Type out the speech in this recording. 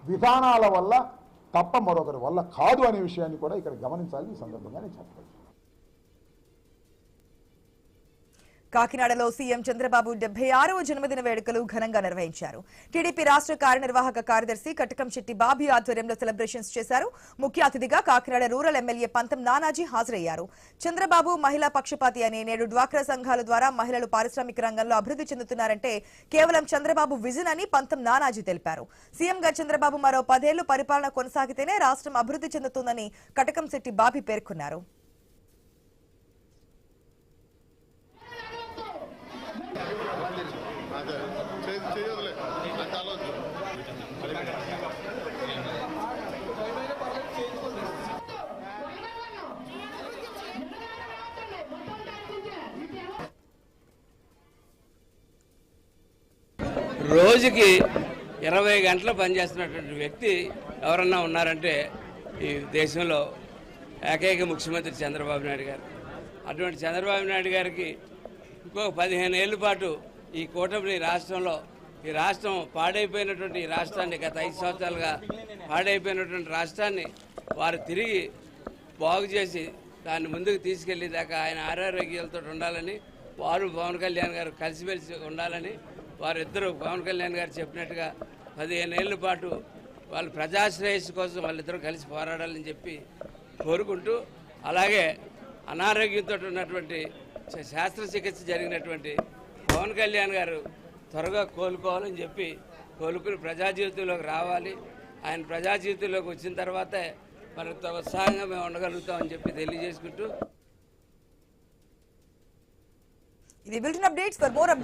విధానాల వల్ల తప్ప మరొకరి వల్ల కాదు అనే విషయాన్ని కూడా ఇక్కడ గమనించాలని ఈ సందర్భంగా నేను చెప్పవచ్చు. కాకినాడలో సీఎం చంద్రబాబు 76వ జన్మదిన వేడుకలు ఘనంగా నిర్వహించారు. టీడీపీ రాష్ట్ర కార్యనిర్వాహక కార్యదర్శి కటకంశెట్టి బాబీ ఆధ్వర్యంలో సెలబ్రేషన్స్ చేశారు. ముఖ్య అతిథిగా కాకినాడ రూరల్ ఎమ్మెల్యే పంతం నానాజీ హాజరయ్యారు. చంద్రబాబు మహిళా పక్షపాతి అని, నేడు డ్వాక్రా సంఘాల ద్వారా మహిళలు పారిశ్రామిక రంగంలో అభివృద్ధి చెందుతున్నారంటే కేవలం చంద్రబాబు విజన్ అని పంతం నానాజీ తెలిపారు. సీఎంగా చంద్రబాబు మరో 10 ఏళ్లు పరిపాలన కొనసాగితేనే రాష్ట్రం అభివృద్ధి చెందుతుందని కటకంశెట్టి బాబీ పేర్కొన్నారు. రోజుకి 20 గంటలు పనిచేస్తున్నటువంటి వ్యక్తి ఎవరన్నా ఉన్నారంటే ఈ దేశంలో ఏకైక ముఖ్యమంత్రి చంద్రబాబు నాయుడు గారు. అటువంటి చంద్రబాబు నాయుడు గారికి ఇంకొక 15 ఏళ్ల పాటు ఈ కూటమి రాష్ట్రంలో, ఈ రాష్ట్రం పాడైపోయినటువంటి ఈ రాష్ట్రాన్ని, గత 5 సంవత్సరాలుగా పాడైపోయినటువంటి రాష్ట్రాన్ని వారు తిరిగి బాగు చేసి దాన్ని ముందుకు తీసుకెళ్లేదాకా ఆయన ఆరోగ్యాలతో ఉండాలని, వారు పవన్ కళ్యాణ్ గారు కలిసిమెలిసి ఉండాలని, వారిద్దరూ పవన్ కళ్యాణ్ గారు చెప్పినట్టుగా 15 ఏళ్ల పాటు వాళ్ళు ప్రజాశ్రేయస్సు కోసం వాళ్ళిద్దరూ కలిసి పోరాడాలని చెప్పి కోరుకుంటూ, అలాగే అనారోగ్యంతో ఉన్నటువంటి శస్త్రచికిత్స జరిగినటువంటి పవన్ కళ్యాణ్ గారు త్వరగా కోలుకోవాలని చెప్పి కోలుకుని ప్రజా జీవితంలోకి రావాలి. ఆయన ప్రజా జీవితంలోకి వచ్చిన తర్వాతే మరింత ఉత్సాహంగా మేము ఉండగలుగుతామని చెప్పి తెలియజేసుకుంటూ ఇది bulletin updates. For more updates